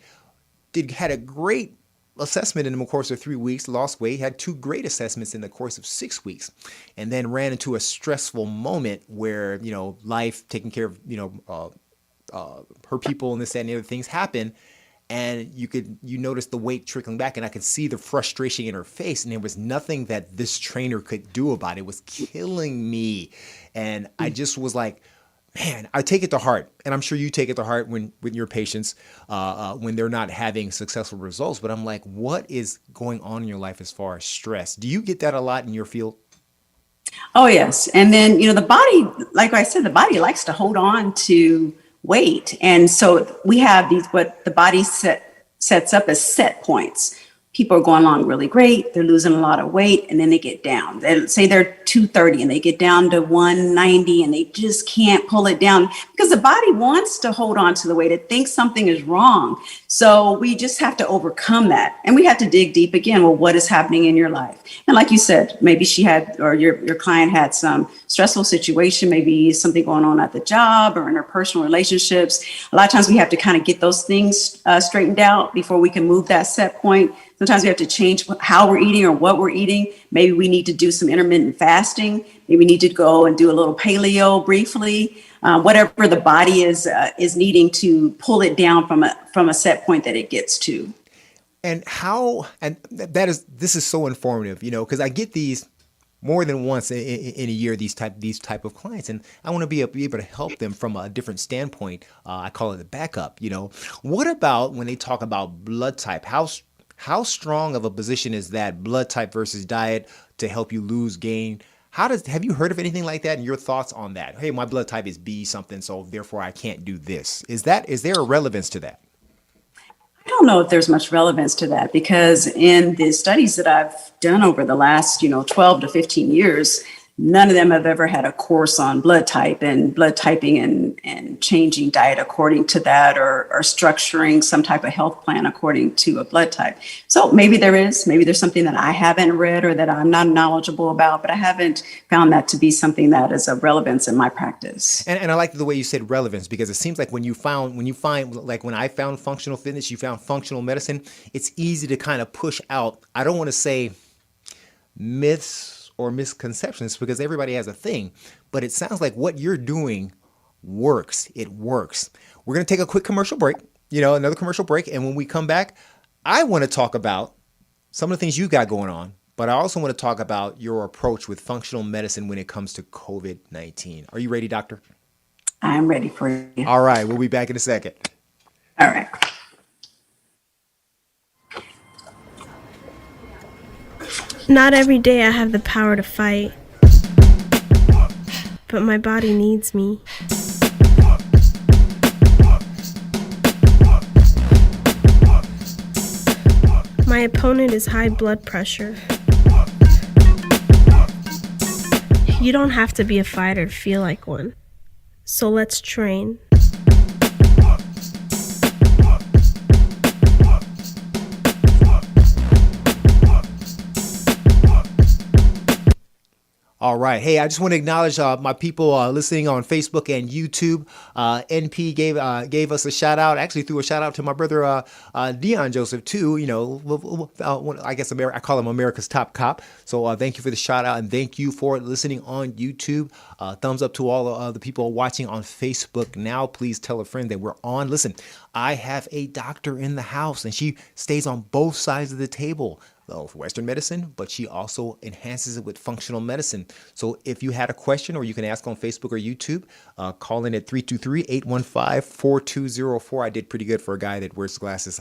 Speaker 1: Had a great assessment in the course of 3 weeks, lost weight, had 2 great assessments in the course of 6 weeks, and then ran into a stressful moment where, life, taking care of, her people and this, that, and the other things happen. And you notice the weight trickling back, and I could see the frustration in her face, and there was nothing that this trainer could do about it. It was killing me. And I just was like, man, I take it to heart. And I'm sure you take it to heart with your patients when they're not having successful results. But I'm like, what is going on in your life as far as stress? Do you get that a lot in your field?
Speaker 6: Oh, yes. And then, the body, like I said, the body likes to hold on to weight. And so we have what the body sets up as set points. People are going along really great. They're losing a lot of weight, and then they get down. They say they're 230 and they get down to 190 and they just can't pull it down because the body wants to hold on to the weight. It thinks something is wrong. So we just have to overcome that. And we have to dig deep again. Well, what is happening in your life? And like you said, maybe she had, or your client had some stressful situation, maybe something going on at the job or in her personal relationships. A lot of times we have to kind of get those things straightened out before we can move that set point. Sometimes we have to change how we're eating or what we're eating. Maybe we need to do some intermittent fasting. Maybe we need to go and do a little paleo briefly. Whatever the body is needing to pull it down from a set point that it gets to.
Speaker 1: And this is so informative, because I get these more than once in a year, these type of clients, and I want to be able to help them from a different standpoint. I call it the backup. What about when they talk about blood type? How strong of a position is that, blood type versus diet, to help you lose, gain? Have you heard of anything like that, and your thoughts on that? Hey, my blood type is B something, so therefore I can't do this. Is there a relevance to that?
Speaker 6: I don't know if there's much relevance to that, because in the studies that I've done over the last, 12 to 15 years, none of them have ever had a course on blood type and blood typing and changing diet according to that, or structuring some type of health plan according to a blood type. So maybe there's something that I haven't read or that I'm not knowledgeable about, but I haven't found that to be something that is of relevance in my practice.
Speaker 1: And I like the way you said relevance, because it seems like when you find, like when I found functional fitness, you found functional medicine, it's easy to kind of push out, I don't want to say myths or misconceptions, because everybody has a thing, but it sounds like what you're doing works. It works. We're going to take a quick commercial break, another commercial break. And when we come back, I want to talk about some of the things you got going on, but I also want to talk about your approach with functional medicine when it comes to COVID-19. Are you ready, doctor?
Speaker 6: I'm ready for you.
Speaker 1: All right. We'll be back in a second.
Speaker 6: All right.
Speaker 7: Not every day I have the power to fight, but my body needs me. My opponent is high blood pressure. You don't have to be a fighter to feel like one, so let's train.
Speaker 1: All right. Hey, I just want to acknowledge my people listening on Facebook and YouTube. NP gave us a shout out. Actually, threw a shout out to my brother Dion Joseph too. I guess I call him America's top cop. So thank you for the shout out, and thank you for listening on YouTube. Thumbs up to all the people watching on Facebook now. Please tell a friend that we're on. Listen, I have a doctor in the house, and she stays on both sides of the table. For Western medicine, but she also enhances it with functional medicine. So if you had a question, or you can ask on Facebook or YouTube, call in at 323-815-4204. I did pretty good for a guy that wears glasses.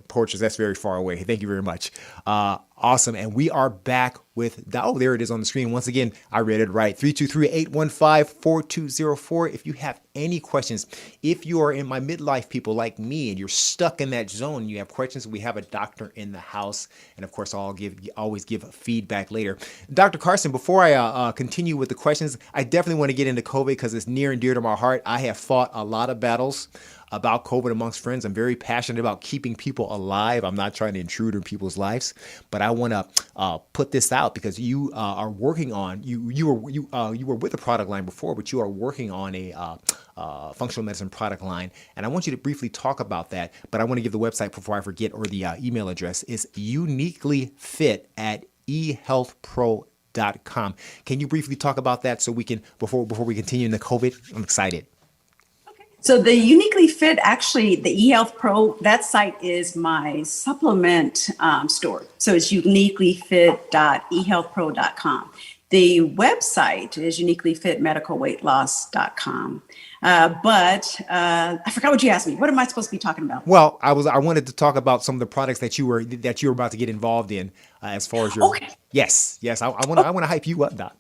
Speaker 1: Porches, that's very far away. Thank you very much. Awesome. And we are back with, there it is on the screen. Once again, I read it right. 323-815-4204. If you have any questions, if you are in my midlife people like me and you're stuck in that zone, you have questions, we have a doctor in the house. And of course, I'll always give feedback later. Dr. Carson, before I continue with the questions, I definitely want to get into COVID because it's near and dear to my heart. I have fought a lot of battles about COVID amongst friends. I'm very passionate about keeping people alive. I'm not trying to intrude in people's lives, but I want to put this out because you are working on, you were with a product line before, but you are working on a functional medicine product line. And I want you to briefly talk about that, but I want to give the website before I forget, or the email address is uniquelyfit@ehealthpro.com. Can you briefly talk about that so we can, before we continue into COVID? I'm excited.
Speaker 6: So the Uniquely Fit, actually, the eHealth Pro, that site is my supplement store. So it's uniquelyfit.ehealthpro.com. The website is uniquelyfitmedicalweightloss.com. But I forgot what you asked me. What am I supposed to be talking about?
Speaker 1: Well, I wanted to talk about some of the products that you were about to get involved in, as far as your.
Speaker 6: Okay.
Speaker 1: Yes. I want to hype you up, Doc.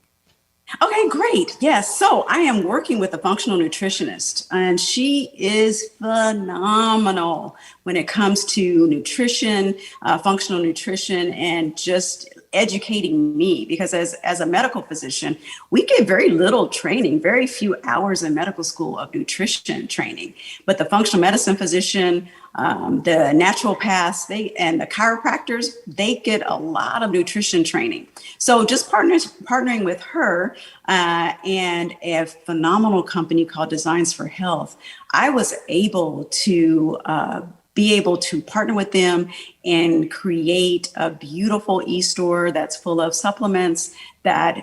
Speaker 6: Okay, great. Yes. So I am working with a functional nutritionist, and she is phenomenal when it comes to nutrition, functional nutrition, and just educating me, because as a medical physician, we get very little training, very few hours in medical school of nutrition training. But the functional medicine physician, the naturopaths, and the chiropractors, they get a lot of nutrition training. So just partnering with her and a phenomenal company called Designs for Health, I was able to be able to partner with them and create a beautiful e-store that's full of supplements that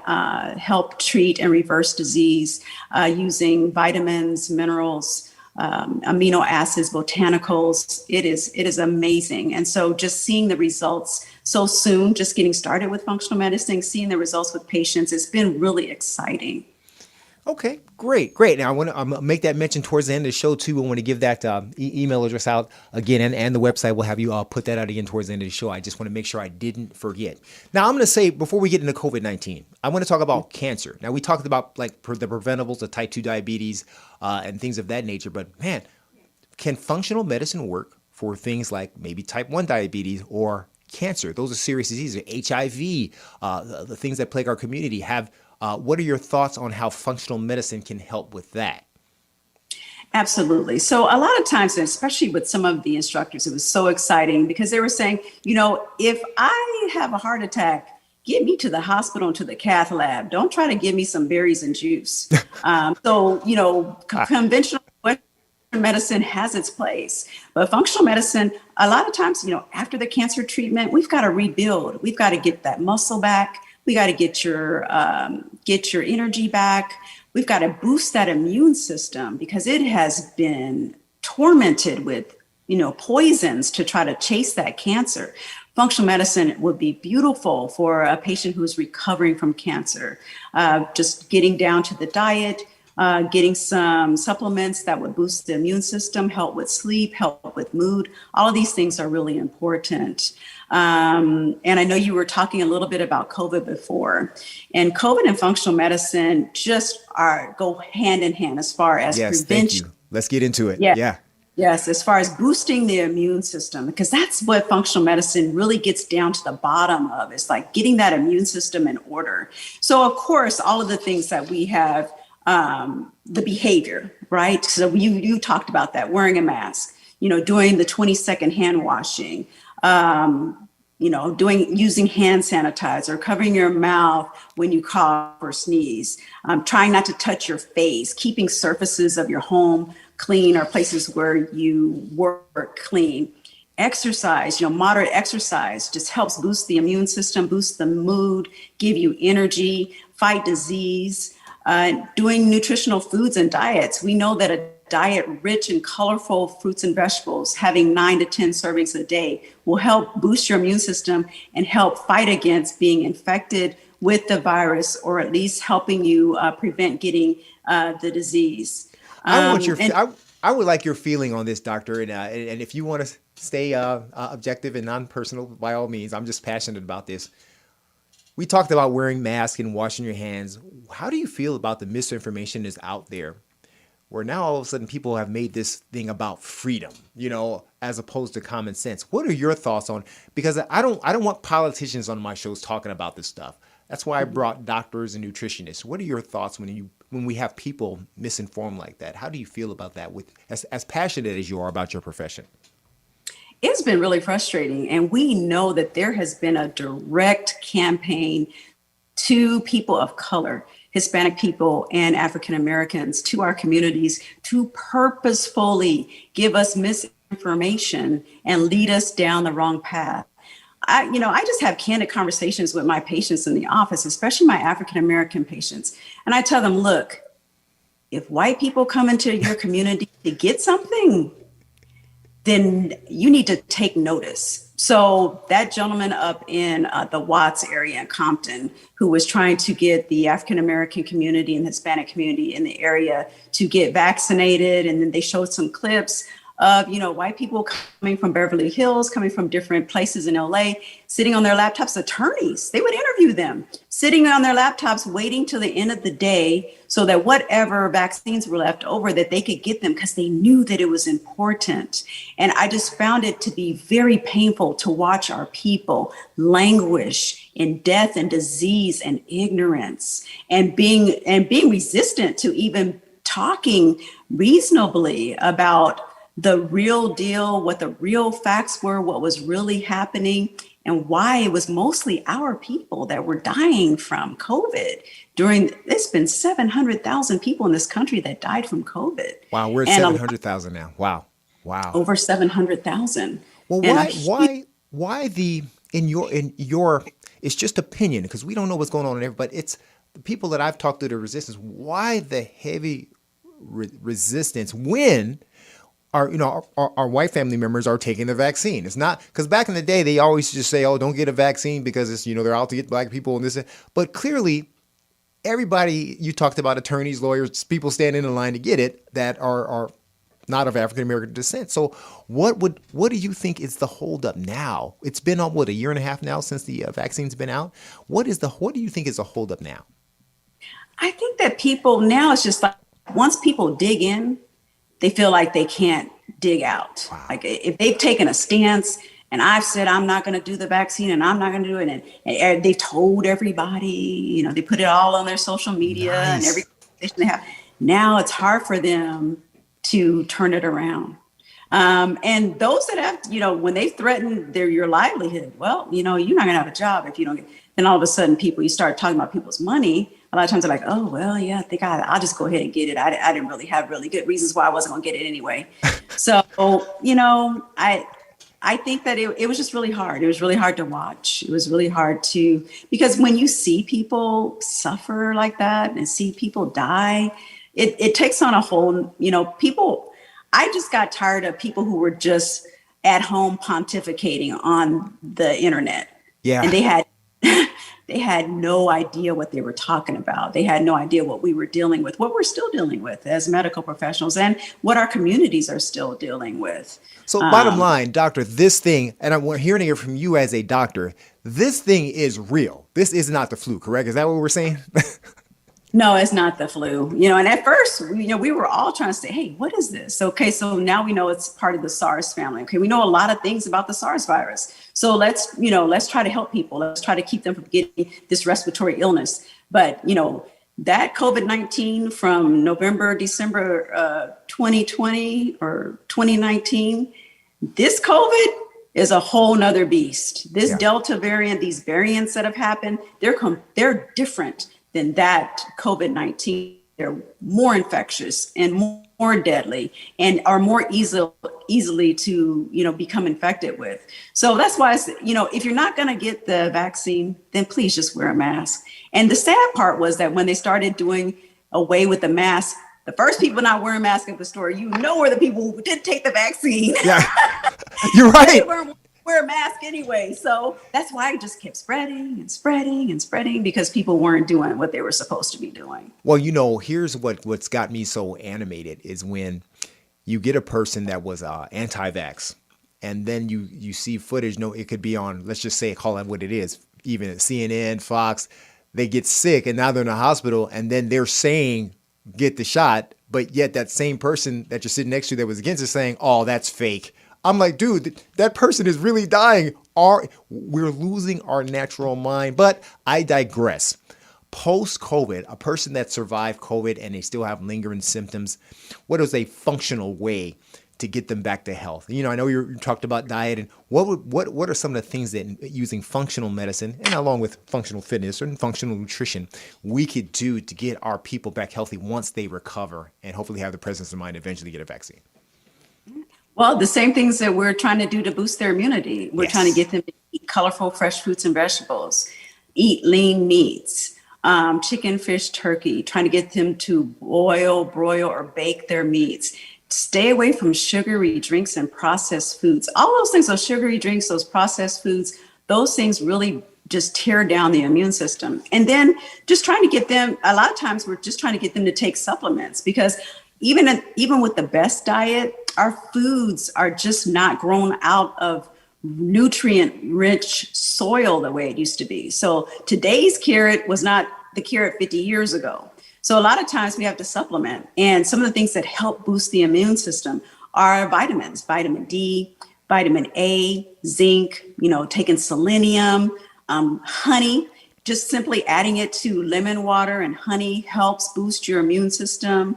Speaker 6: help treat and reverse disease using vitamins, minerals, amino acids, botanicals. It is amazing. And so just seeing the results so soon, just getting started with functional medicine, seeing the results with patients, it's been really exciting.
Speaker 1: Okay, great. Now I want to make that mention towards the end of the show too. I want to give that email address out again, and the website. We'll have you put that out again towards the end of the show. I just want to make sure I didn't forget. Now I'm going to say, before we get into COVID-19, I want to talk about cancer. Now we talked about the preventables, the type 2 diabetes, and things of that nature. But man, can functional medicine work for things like maybe type 1 diabetes or cancer. Those are serious diseases, HIV, the things that plague our community. What are your thoughts on how functional medicine can help with that?
Speaker 6: Absolutely. So a lot of times, and especially with some of the instructors, it was so exciting because they were saying, if I have a heart attack, get me to the hospital and to the cath lab. Don't try to give me some berries and juice. Conventional Western medicine has its place, but functional medicine, a lot of times, after the cancer treatment, we've got to rebuild. We've got to get that muscle back. We got to get your energy back. We've got to boost that immune system because it has been tormented with, poisons to try to chase that cancer. Functional medicine would be beautiful for a patient who's recovering from cancer. Just getting down to the diet, getting some supplements that would boost the immune system, help with sleep, help with mood. All of these things are really important. And I know you were talking a little bit about COVID before, and COVID and functional medicine just go hand in hand as far as
Speaker 1: Yes,
Speaker 6: prevention.
Speaker 1: thank you. Let's get into it.
Speaker 6: Yeah.
Speaker 1: Yeah.
Speaker 6: Yes, as far as boosting the immune system, because that's what functional medicine really gets down to the bottom of. It's like getting that immune system in order. So, of course, all of the things that we have, the behavior, right? So you talked about that, wearing a mask, doing the 20-second hand washing, using hand sanitizer, covering your mouth when you cough or sneeze, trying not to touch your face, keeping surfaces of your home clean or places where you work clean. Exercise, moderate exercise just helps boost the immune system, boost the mood, give you energy, fight disease. Doing nutritional foods and diets. We know that a diet rich in colorful fruits and vegetables, having 9 to 10 servings a day, will help boost your immune system and help fight against being infected with the virus, or at least helping you prevent getting the disease.
Speaker 1: I would like your feeling on this, doctor. And if you want to stay objective and non-personal, by all means, I'm just passionate about this. We talked about wearing masks and washing your hands. How do you feel about the misinformation that's out there, where now all of a sudden people have made this thing about freedom, as opposed to common sense? What are your thoughts on? Because I don't want politicians on my shows talking about this stuff. That's why I brought doctors and nutritionists. What are your thoughts when we have people misinformed like that? How do you feel about that? As passionate as you are about your profession?
Speaker 6: It's been really frustrating. And we know that there has been a direct campaign to people of color, Hispanic people and African Americans, to our communities, to purposefully give us misinformation and lead us down the wrong path. I just have candid conversations with my patients in the office, especially my African American patients. And I tell them, look, if white people come into your community to get something, then you need to take notice. So that gentleman up in the Watts area in Compton, who was trying to get the African American community and Hispanic community in the area to get vaccinated, and then they showed some clips of, white people coming from Beverly Hills, coming from different places in LA, sitting on their laptops, attorneys, they would interview them, sitting on their laptops, waiting till the end of the day so that whatever vaccines were left over, that they could get them because they knew that it was important. And I just found it to be very painful to watch our people languish in death and disease and ignorance and being resistant to even talking reasonably about the real deal, what the real facts were, what was really happening, and why it was mostly our people that were dying from COVID. It's been 700,000 people in this country that died from COVID.
Speaker 1: Wow, we're at 700,000 now. Wow.
Speaker 6: Over 700,000.
Speaker 1: Well, why in your it's just opinion, because we don't know what's going on in there, but it's the people that I've talked to, the resistance. Why the heavy resistance when our white family members are taking the vaccine? It's not because back in the day, they always just say, oh, don't get a vaccine because it's, they're out to get black people and this. But clearly, everybody, you talked about attorneys, lawyers, people standing in line to get it that are not of African American descent. So what do you think is the holdup now? It's been a year and a half now since the vaccine's been out. What do you think is the holdup now?
Speaker 6: I think that people now, it's just like once people dig in, they feel like they can't dig out.
Speaker 1: Wow.
Speaker 6: Like if they've taken a stance and I've said, I'm not going to do the vaccine and I'm not going to do it. And they told everybody, they put it all on their social media and every
Speaker 1: Nice.
Speaker 6: conversation they have. Now it's hard for them to turn it around. And those that have, when they threaten your livelihood, well, you're not going to have a job if you don't get, then all of a sudden you start talking about people's money. A lot of times they're like, oh, well, yeah, I think I'll just go ahead and get it. I didn't really have really good reasons why I wasn't going to get it anyway. So, I think that it was just really hard. It was really hard to watch. It was really hard because when you see people suffer like that and see people die, it takes on a whole, people. I just got tired of people who were just at home pontificating on the internet.
Speaker 1: Yeah.
Speaker 6: And they had no idea what they were talking about. They had no idea what we were dealing with, what we're still dealing with as medical professionals, and what our communities are still dealing with.
Speaker 1: So bottom line, doctor, this thing, and I'm hearing it from you as a doctor, this thing is real. This is not the flu, correct? Is that what we're saying?
Speaker 6: No, it's not the flu. And at first, we were all trying to say, hey, what is this? Okay, so now we know it's part of the SARS family. Okay, we know a lot of things about the SARS virus. So let's try to help people. Let's try to keep them from getting this respiratory illness. But, that COVID-19 from December 2020 or 2019, this COVID is a whole nother beast. This Delta variant, these variants that have happened, they're different than that COVID-19. They're more infectious and more deadly and are more easily to, become infected with. So that's why, if you're not going to get the vaccine, then please just wear a mask. And the sad part was that when they started doing away with the mask, the first people not wearing masks at the store, were the people who didn't take the vaccine.
Speaker 1: Yeah, you're right.
Speaker 6: They weren't wear a mask anyway. So that's why it just kept spreading and spreading and spreading, because people weren't doing what they were supposed to be doing.
Speaker 1: Well, here's what's got me so animated is when you get a person that was anti-vax, and then you see footage. No, it could be on, let's just say, call it what it is, even at CNN, Fox. They get sick and now they're in the hospital, and then they're saying, get the shot. But yet that same person that you're sitting next to that was against is saying, oh, that's fake. I'm like, dude, that person is really dying. We're losing our natural mind. But I digress. Post-COVID, a person that survived COVID and they still have lingering symptoms, what is a functional way to get them back to health? I know you talked about diet, and what are some of the things that using functional medicine and along with functional fitness and functional nutrition we could do to get our people back healthy once they recover and hopefully have the presence of mind to eventually get a vaccine?
Speaker 6: Well, the same things that we're trying to do to boost their immunity. We're trying to get them to eat colorful, fresh fruits and vegetables, eat lean meats, chicken, fish, turkey, trying to get them to boil, broil, or bake their meats. Stay away from sugary drinks and processed foods. All those things, those sugary drinks, those processed foods, those things really just tear down the immune system. And then just trying to get them, a lot of times we're just trying to get them to take supplements, because even with the best diet, our foods are just not grown out of nutrient-rich soil the way it used to be. So today's carrot was not the carrot 50 years ago. So a lot of times we have to supplement. And some of the things that help boost the immune system are vitamins, vitamin D, vitamin A, zinc, taking selenium, honey. Just simply adding it to lemon water and honey helps boost your immune system.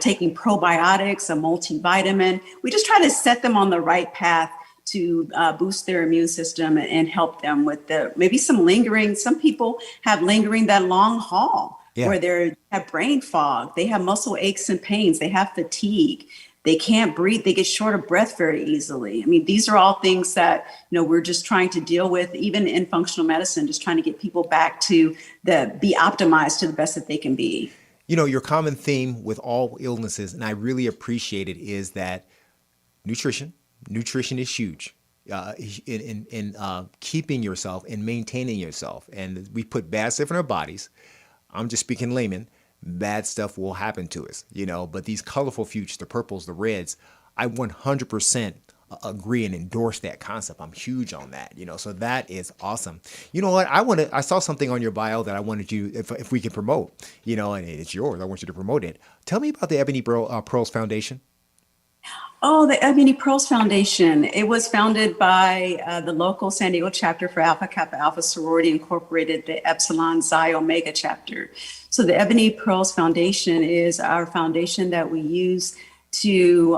Speaker 6: Taking probiotics, a multivitamin. We just try to set them on the right path to boost their immune system and help them with maybe some people have lingering that long haul where they have brain fog, they have muscle aches and pains, they have fatigue, they can't breathe, they get short of breath very easily. I mean, these are all things that, we're just trying to deal with, even in functional medicine, just trying to get people back to be optimized to the best that they can be.
Speaker 1: Your common theme with all illnesses, and I really appreciate it, is that nutrition is huge in keeping yourself and maintaining yourself. And we put bad stuff in our bodies. I'm just speaking layman. Bad stuff will happen to us, but these colorful futures, the purples, the reds, I 100% agree and endorse that concept. I'm huge on that, so that is awesome. You know what? I saw something on your bio that I wanted you, if we can promote, and it's yours. I want you to promote it. Tell me about the Ebony Pearls Foundation.
Speaker 6: Oh, the Ebony Pearls Foundation. It was founded by the local San Diego chapter for Alpha Kappa Alpha Sorority Incorporated, the Epsilon Xi Omega chapter. So the Ebony Pearls Foundation is our foundation that we use to,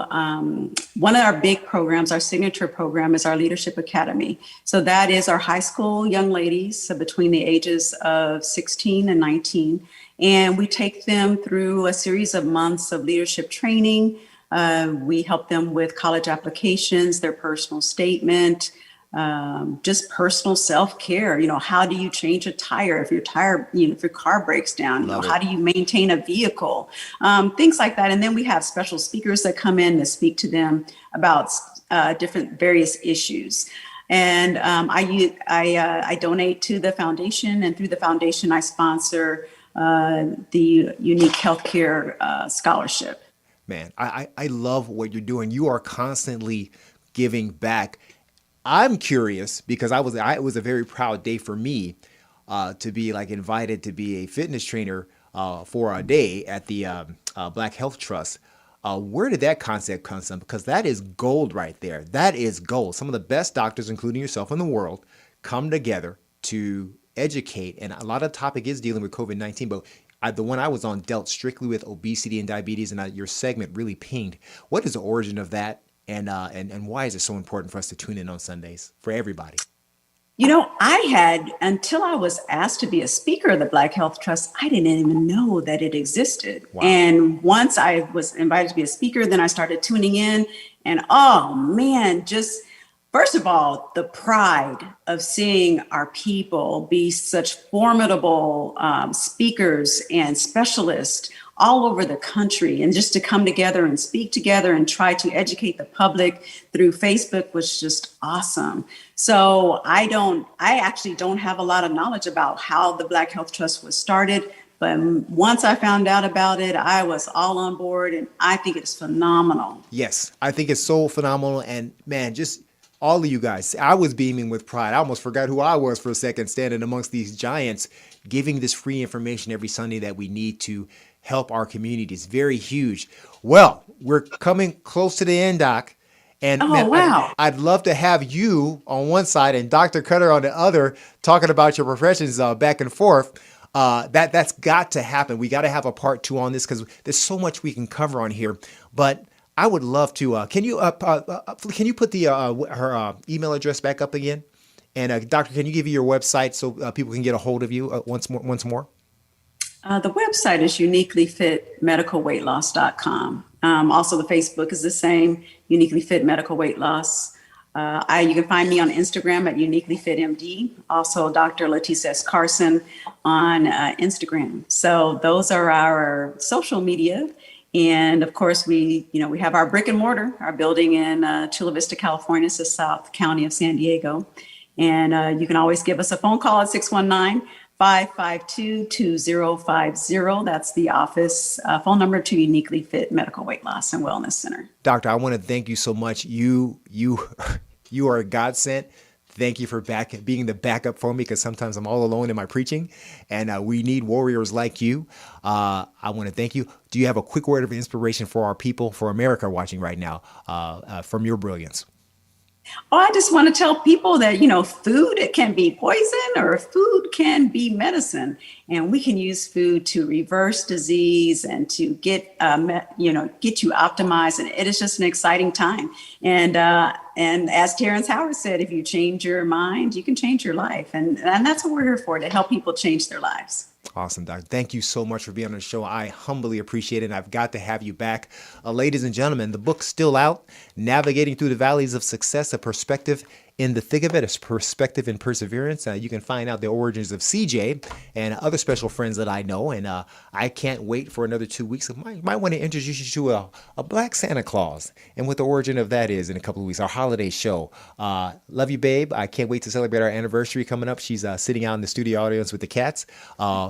Speaker 6: one of our big programs, our signature program is our Leadership Academy. So that is our high school young ladies, so between the ages of 16 and 19. And we take them through a series of months of leadership training. We help them with college applications, their personal statement, just personal self-care. How do you change a tire if your tire, if your car breaks down? How do you maintain a vehicle? Things like that. And then we have special speakers that come in to speak to them about different various issues. And I donate to the foundation, and through the foundation, I sponsor the Unique Healthcare Scholarship.
Speaker 1: Man, I love what you're doing. You are constantly giving back. I'm curious because it was a very proud day for me to be like invited to be a fitness trainer for a day at the Black Health Trust. Where did that concept come from? Because that is gold right there. That is gold. Some of the best doctors, including yourself in the world, come together to educate. And a lot of the topic is dealing with COVID-19, but the one I was on dealt strictly with obesity and diabetes, and your segment really pinged. What is the origin of that, and why is it so important for us to tune in on Sundays for everybody?
Speaker 6: Until I was asked to be a speaker of the Black Health Trust, I didn't even know that it existed.
Speaker 1: Wow.
Speaker 6: And once I was invited to be a speaker, then I started tuning in, and oh man, just first of all, the pride of seeing our people be such formidable speakers and specialists all over the country, and just to come together and speak together and try to educate the public through Facebook was just awesome. So I actually don't have a lot of knowledge about how the Black Health Trust was started, but once I found out about it, I was all on board, and I think it's phenomenal.
Speaker 1: Yes, I think it's so phenomenal, and man, just all of you guys, I was beaming with pride. I almost forgot who I was for a second, standing amongst these giants, giving this free information every Sunday that we need to help our community. It's very huge. Well, we're coming close to the end, Doc. And
Speaker 6: wow.
Speaker 1: I'd love to have you on one side and Dr. Cutter on the other, talking about your professions back and forth. That's got to happen. We got to have a part 2 on this because there's so much we can cover on here. But I would love to. Can you put her email address back up again? And Doctor, can you give you your website so people can get a hold of you once more?
Speaker 6: The website is uniquelyfitmedicalweightloss.com. Also, the Facebook is the same, Uniquely Fit Medical Weight Loss. You can find me on Instagram at UniquelyFitMD. Also, Dr. Latisa Carson on Instagram. So those are our social media. And of course, we have our brick and mortar, our building in Chula Vista, California, it's the South County of San Diego. And you can always give us a phone call at 619-552-2050. That's the office phone number to Uniquely Fit Medical Weight Loss and Wellness Center.
Speaker 1: Doctor, I want to thank you so much. You are a godsend. Thank you for being the backup for me, because sometimes I'm all alone in my preaching, and we need warriors like you. I want to thank you. Do you have a quick word of inspiration for our people, for America watching right now, from your brilliance?
Speaker 6: Oh, I just want to tell people that, food, it can be poison or food can be medicine. And we can use food to reverse disease and to get you optimized. And it is just an exciting time. And as Terrence Howard said, if you change your mind, you can change your life. And that's what we're here for, to help people change their lives.
Speaker 1: Awesome, Doc. Thank you so much for being on the show. I humbly appreciate it, and I've got to have you back. Ladies and gentlemen, the book's still out, Navigating Through the Valleys of Success, a perspective in the thick of it, a perspective in perseverance. You can find out the origins of CJ and other special friends that I know, and I can't wait for another 2 weeks. I might want to introduce you to a Black Santa Claus and what the origin of that is in a couple of weeks, our holiday show. Love you, babe. I can't wait to celebrate our anniversary coming up. She's sitting out in the studio audience with the cats.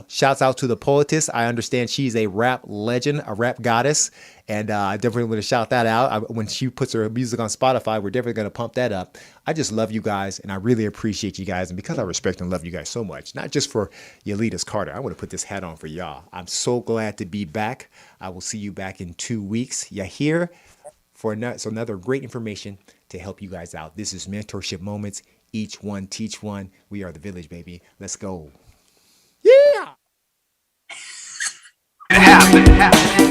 Speaker 1: Shouts out to the poetess. I understand she's a rap legend, a rap goddess, and I definitely want to shout that out. When she puts her music on Spotify, we're definitely going to pump that up. I just love you guys, and I really appreciate you guys. And because I respect and love you guys so much, not just for Yolitas Carter, I want to put this hat on for y'all. I'm so glad to be back. I will see you back in 2 weeks. You hear? for another great information to help you guys out. This is Mentorship Moments. Each one teach one. We are the village, baby. Let's go. Yeah.
Speaker 2: It happen.